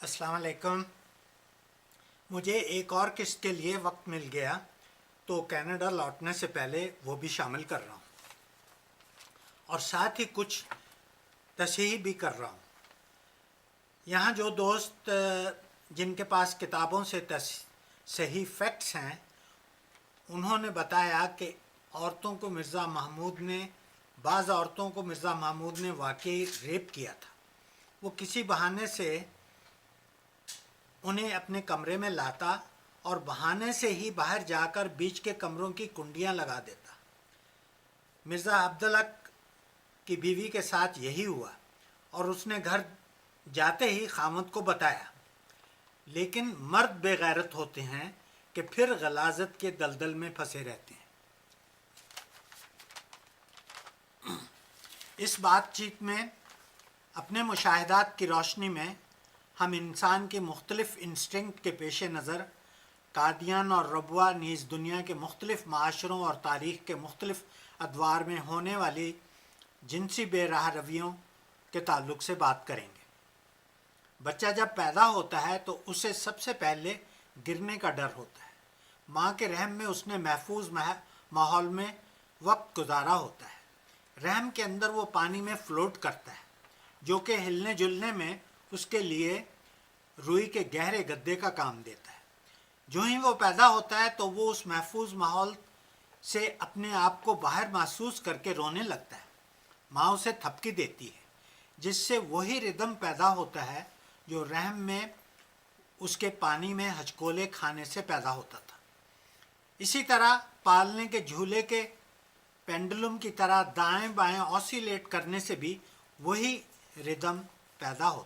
السلام علیکم. مجھے ایک اور قسط کے لیے وقت مل گیا تو کینیڈا لوٹنے سے پہلے وہ بھی شامل کر رہا ہوں اور ساتھ ہی کچھ تصحیح بھی کر رہا ہوں. یہاں جو دوست جن کے پاس کتابوں سے صحیح فیکٹس ہیں انہوں نے بتایا کہ بعض عورتوں کو مرزا محمود نے واقعی ریپ کیا تھا. وہ کسی بہانے سے انہیں اپنے کمرے میں لاتا اور بہانے سے ہی باہر جا کر بیچ کے کمروں کی کنڈیاں لگا دیتا. مرزا عبدالحق کی بیوی کے ساتھ یہی ہوا اور اس نے گھر جاتے ہی خاوند کو بتایا. لیکن مرد بے غیرت ہوتے ہیں کہ پھر غلاظت کے دلدل میں پھنسے رہتے ہیں. اس بات چیت میں اپنے مشاہدات کی روشنی میں ہم انسان کے مختلف انسٹنکٹ کے پیش نظر قادیان اور ربوہ نیز دنیا کے مختلف معاشروں اور تاریخ کے مختلف ادوار میں ہونے والی جنسی بے راہ رویوں کے تعلق سے بات کریں گے. بچہ جب پیدا ہوتا ہے تو اسے سب سے پہلے گرنے کا ڈر ہوتا ہے. ماں کے رحم میں اس نے محفوظ ماحول میں وقت گزارا ہوتا ہے. رحم کے اندر وہ پانی میں فلوٹ کرتا ہے جو کہ ہلنے جلنے میں اس کے لیے روئی کے گہرے گدے کا کام دیتا ہے. جو ہی وہ پیدا ہوتا ہے تو وہ اس محفوظ ماحول سے اپنے آپ کو باہر محسوس کر کے رونے لگتا ہے. ماں اسے تھپکی دیتی ہے جس سے وہی ردم پیدا ہوتا ہے جو رحم میں اس کے پانی میں ہچکولے کھانے سے پیدا ہوتا تھا. اسی طرح پالنے کے جھولے کے پینڈلم کی طرح دائیں بائیں آسیلیٹ کرنے سے بھی وہی ردم پیدا ہوتا ہے.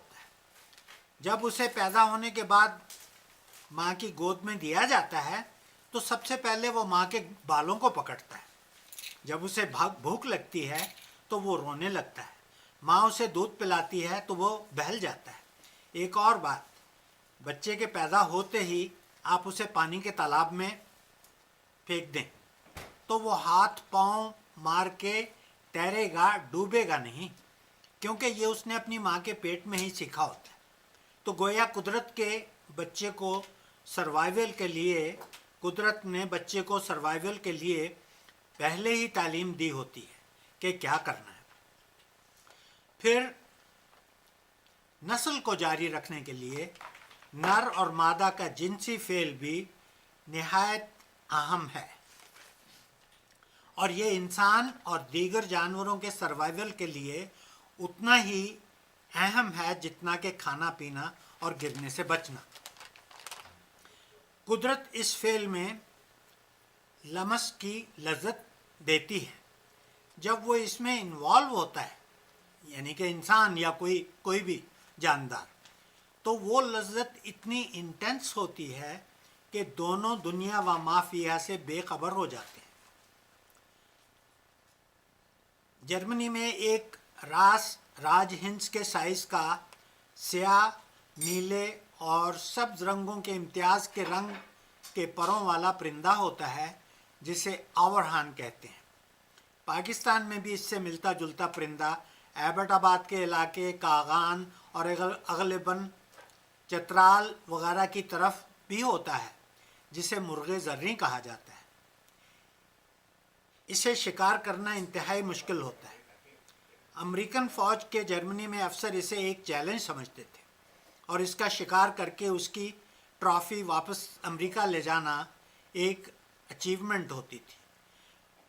جب اسے پیدا ہونے کے بعد ماں کی گود میں دیا جاتا ہے تو سب سے پہلے وہ ماں کے بالوں کو پکڑتا ہے. جب اسے بھوک لگتی ہے تو وہ رونے لگتا ہے. ماں اسے دودھ پلاتی ہے تو وہ بہل جاتا ہے. ایک اور بات، بچے کے پیدا ہوتے ہی آپ اسے پانی کے تالاب میں پھینک دیں تو وہ ہاتھ پاؤں مار کے تیرے گا، ڈوبے گا نہیں، کیونکہ یہ اس نے اپنی ماں کے پیٹ میں ہی سیکھا ہوتا ہے. تو گویا قدرت نے بچے کو سروائیول کے لیے پہلے ہی تعلیم دی ہوتی ہے کہ کیا کرنا ہے. پھر نسل کو جاری رکھنے کے لیے نر اور مادہ کا جنسی فعل بھی نہایت اہم ہے اور یہ انسان اور دیگر جانوروں کے سروائیول کے لیے اتنا ہی اہم ہے جتنا کہ کھانا پینا اور گرنے سے بچنا. قدرت اس فعل میں لمس کی لذت دیتی ہے. جب وہ اس میں انوالو ہوتا ہے یعنی کہ انسان یا کوئی بھی جاندار، تو وہ لذت اتنی انٹینس ہوتی ہے کہ دونوں دنیا و ما فیہا سے بے خبر ہو جاتے ہیں. جرمنی میں ایک راج ہنس کے سائز کا سیاہ، نیلے اور سبز رنگوں کے امتیاز کے رنگ کے پروں والا پرندہ ہوتا ہے جسے آورہان کہتے ہیں. پاکستان میں بھی اس سے ملتا جلتا پرندہ ایبٹ آباد کے علاقے کاغان اور اغلباً چترال وغیرہ کی طرف بھی ہوتا ہے جسے مرغ زریں کہا جاتا ہے. اسے شکار کرنا انتہائی مشکل ہوتا ہے. امریکن فوج کے جرمنی میں افسر اسے ایک چیلنج سمجھتے تھے اور اس کا شکار کر کے اس کی ٹرافی واپس امریکہ لے جانا ایک اچیومنٹ ہوتی تھی.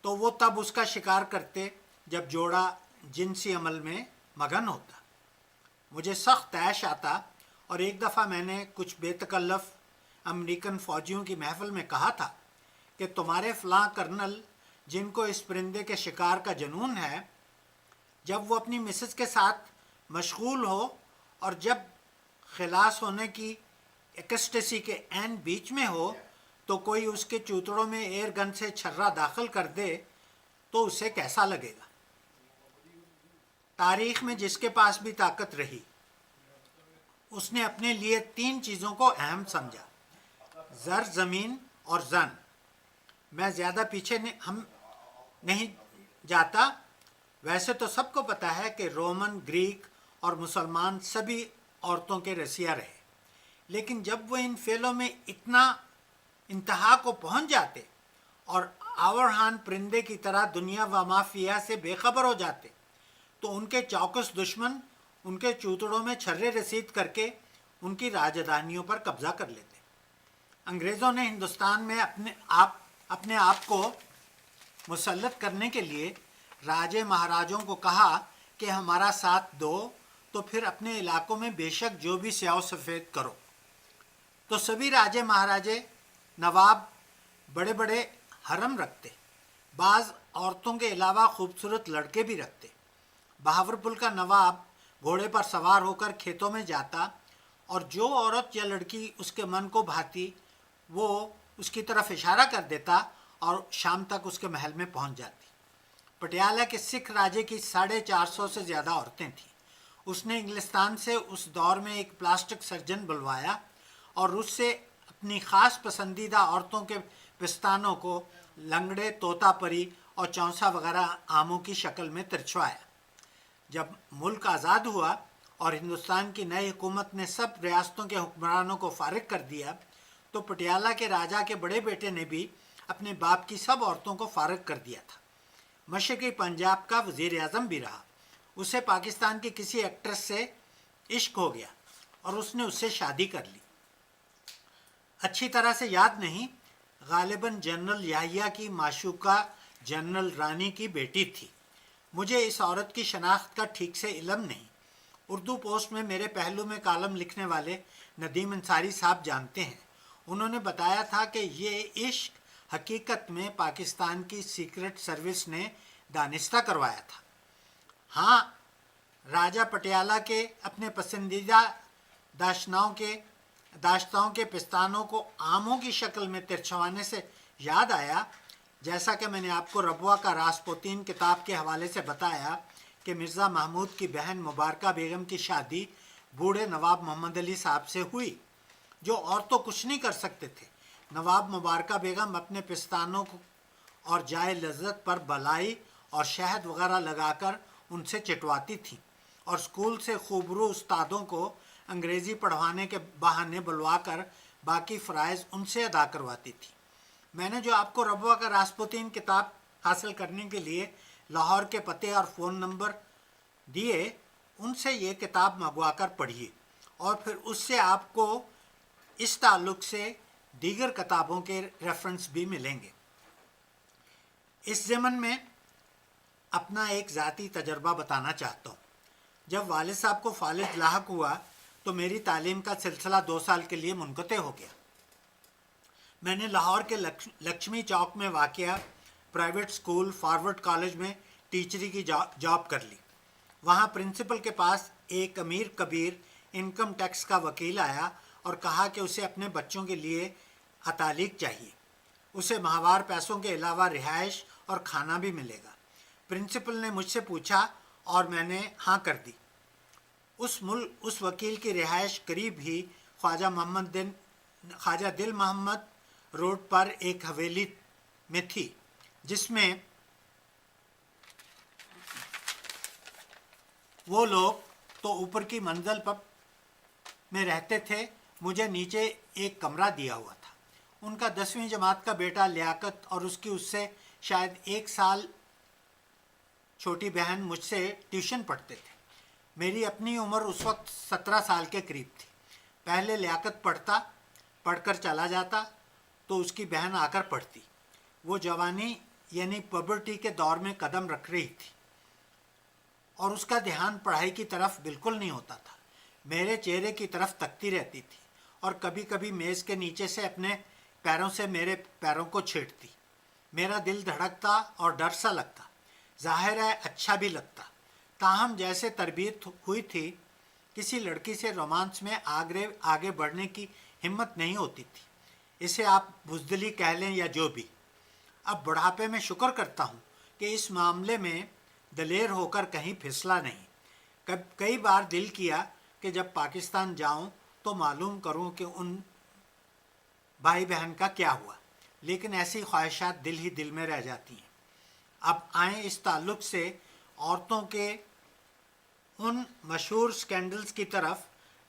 تو وہ تب اس کا شکار کرتے جب جوڑا جنسی عمل میں مگن ہوتا. مجھے سخت عیش آتا اور ایک دفعہ میں نے کچھ بے تکلف امریکن فوجیوں کی محفل میں کہا تھا کہ تمہارے فلاں کرنل جن کو اس پرندے کے شکار کا جنون ہے، جب وہ اپنی مسز کے ساتھ مشغول ہو اور جب خلاص ہونے کی ایکسٹیسی کے عین بیچ میں ہو تو کوئی اس کے چوتڑوں میں ایئر گن سے چھرا داخل کر دے تو اسے کیسا لگے گا. تاریخ میں جس کے پاس بھی طاقت رہی اس نے اپنے لیے 3 چیزوں کو اہم سمجھا: زر، زمین اور زن. میں زیادہ پیچھے نہیں جاتا. ویسے تو سب کو پتہ ہے کہ رومن، گریک اور مسلمان سبھی عورتوں کے رسیا رہے. لیکن جب وہ ان فعلوں میں اتنا انتہا کو پہنچ جاتے اور آورہان پرندے کی طرح دنیا و مافیا سے بے خبر ہو جاتے تو ان کے چوکس دشمن ان کے چوتڑوں میں چھرے رسید کر کے ان کی راجدھانیوں پر قبضہ کر لیتے۔ انگریزوں نے ہندوستان میں اپنے آپ کو مسلط کرنے کے لیے راجے مہاراجوں کو کہا کہ ہمارا ساتھ دو تو پھر اپنے علاقوں میں بے شک جو بھی سیاہ و سفید کرو۔ تو سبھی راجے مہاراجے نواب بڑے بڑے حرم رکھتے، بعض عورتوں کے علاوہ خوبصورت لڑکے بھی رکھتے۔ بہاولپور کا نواب گھوڑے پر سوار ہو کر کھیتوں میں جاتا اور جو عورت یا لڑکی اس کے من کو بھاتی وہ اس کی طرف اشارہ کر دیتا اور شام تک اس کے محل میں پہنچ جاتی۔ پٹیالہ کے سکھ راجے کی 450 سے زیادہ عورتیں تھیں۔ اس نے انگلستان سے اس دور میں ایک پلاسٹک سرجن بلوایا اور اس سے اپنی خاص پسندیدہ عورتوں کے پستانوں کو لنگڑے، طوطا پری اور چونسا وغیرہ آموں کی شکل میں ترچھوایا۔ جب ملک آزاد ہوا اور ہندوستان کی نئی حکومت نے سب ریاستوں کے حکمرانوں کو فارغ کر دیا تو پٹیالہ کے راجا کے بڑے بیٹے نے بھی اپنے باپ کی سب عورتوں کو فارغ کر دیا تھا۔ مشرقی پنجاب کا وزیر اعظم بھی رہا۔ اسے پاکستان کی کسی ایکٹریس سے عشق ہو گیا اور اس نے اس سے شادی کر لی۔ اچھی طرح سے یاد نہیں، غالباً جنرل یحییٰ کی معشوقہ جنرل رانی کی بیٹی تھی۔ مجھے اس عورت کی شناخت کا ٹھیک سے علم نہیں۔ اردو پوسٹ میں میرے پہلو میں کالم لکھنے والے ندیم انصاری صاحب جانتے ہیں۔ انہوں نے بتایا تھا کہ یہ عشق حقیقت میں پاکستان کی سیکرٹ سروس نے دانستہ کروایا تھا۔ ہاں، راجہ پٹیالہ کے اپنے پسندیدہ داشتاؤں کے پستانوں کو آموں کی شکل میں ترچھوانے سے یاد آیا، جیسا کہ میں نے آپ کو ربوہ کا راسپوتین کتاب کے حوالے سے بتایا کہ مرزا محمود کی بہن مبارکہ بیگم کی شادی بوڑھے نواب محمد علی صاحب سے ہوئی، جو اور تو کچھ نہیں کر سکتے تھے۔ نواب مبارکہ بیگم اپنے پستانوں کو اور جائے لذت پر بلائی اور شہد وغیرہ لگا کر ان سے چٹواتی تھیں اور اسکول سے خوبرو استادوں کو انگریزی پڑھوانے کے بہانے بلوا کر باقی فرائض ان سے ادا کرواتی تھی۔ میں نے جو آپ کو ربوہ کا راسپوتین کتاب حاصل کرنے کے لیے لاہور کے پتے اور فون نمبر دیے، ان سے یہ کتاب منگوا کر پڑھیے اور پھر اس سے آپ کو اس تعلق سے دیگر کتابوں کے ریفرنس بھی ملیں گے۔ اس ضمن میں اپنا ایک ذاتی تجربہ بتانا چاہتا ہوں۔ جب والد صاحب کو فالج لاحق ہوا تو میری تعلیم کا سلسلہ 2 سال کے لیے منقطع ہو گیا۔ میں نے لاہور کے لکشمی چوک میں واقع پرائیویٹ اسکول فارورڈ کالج میں ٹیچری کی جاب کر لی۔ وہاں پرنسپل کے پاس ایک امیر کبیر انکم ٹیکس کا وکیل آیا اور کہا کہ اسے اپنے بچوں کے لیے اتالیق چاہیے، اسے ماہوار پیسوں کے علاوہ رہائش اور کھانا بھی ملے گا۔ پرنسپل نے مجھ سے پوچھا اور میں نے ہاں کر دی۔ اس وکیل کی رہائش قریب ہی خواجہ دل محمد روڈ پر ایک حویلی میں تھی، جس میں وہ لوگ تو اوپر کی منزل پر میں رہتے تھے، مجھے نیچے ایک کمرہ دیا ہوا تھا۔ ان کا 10ویں جماعت کا بیٹا لیاقت اور اس سے شاید 1 سال چھوٹی بہن مجھ سے ٹیوشن پڑھتے تھے۔ میری اپنی عمر اس وقت 17 سال کے قریب تھی۔ پہلے لیاقت پڑھ کر چلا جاتا تو اس کی بہن آ کر پڑھتی۔ وہ جوانی یعنی پبرٹی کے دور میں قدم رکھ رہی تھی اور اس کا دھیان پڑھائی کی طرف بالکل نہیں ہوتا تھا۔ میرے چہرے کی طرف تکتی رہتی تھی اور کبھی کبھی میز کے نیچے سے اپنے پیروں سے میرے پیروں کو چھیڑتی۔ میرا دل دھڑکتا اور ڈر سا لگتا، ظاہر ہے اچھا بھی لگتا۔ تاہم جیسے تربیت ہوئی تھی، کسی لڑکی سے رومانس میں آگے بڑھنے کی ہمت نہیں ہوتی تھی۔ اسے آپ بزدلی کہہ لیں یا جو بھی۔ اب بڑھاپے میں شکر کرتا ہوں کہ اس معاملے میں دلیر ہو کر کہیں پھسلا نہیں۔ کئی بار دل کیا کہ جب پاکستان جاؤں تو معلوم کروں کہ ان بھائی بہن کا کیا ہوا، لیکن ایسی خواہشات دل ہی دل میں رہ جاتی ہیں۔ اب آئیں اس تعلق سے عورتوں کے ان مشہور سکینڈلز کی طرف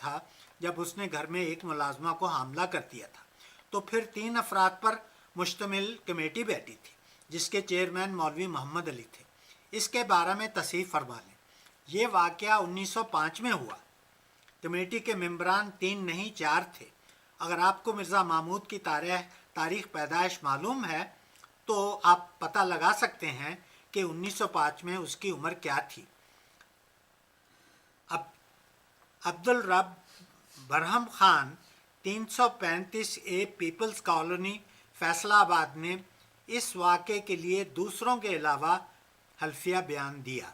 تھا جب اس نے گھر میں ایک ملازمہ کو حاملہ کر دیا تھا، تو پھر 3 افراد پر مشتمل کمیٹی بیٹھی تھی جس کے چیئرمین مولوی محمد علی تھے۔ اس کے بارے میں تصحیح فرما لیں۔ یہ واقعہ 1905 میں ہوا۔ کمیٹی کے ممبران 3 نہیں 4 تھے۔ اگر آپ کو مرزا محمود کی تاریخ پیدائش معلوم ہے تو آپ پتہ لگا سکتے ہیں کہ 1905 میں اس کی عمر کیا تھی۔ عبدالرب برہم خان 335A پیپلز کالونی فیصلہ آباد نے اس واقعے کے لیے دوسروں کے علاوہ حلفیہ بیان دیا۔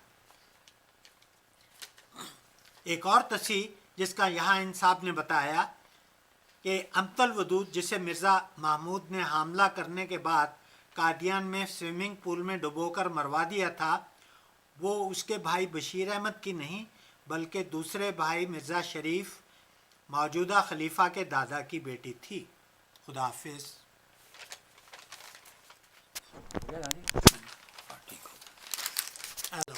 ایک اور تصحیح جس کا یہاں انصاف نے بتایا کہ امت الودود جسے مرزا محمود نے حاملہ کرنے کے بعد قادیان میں سوئمنگ پول میں ڈبو کر مروا دیا تھا، وہ اس کے بھائی بشیر احمد کی نہیں بلکہ دوسرے بھائی مرزا شریف موجودہ خلیفہ کے دادا کی بیٹی تھی۔ خدا حافظ۔ ٹھیک ہو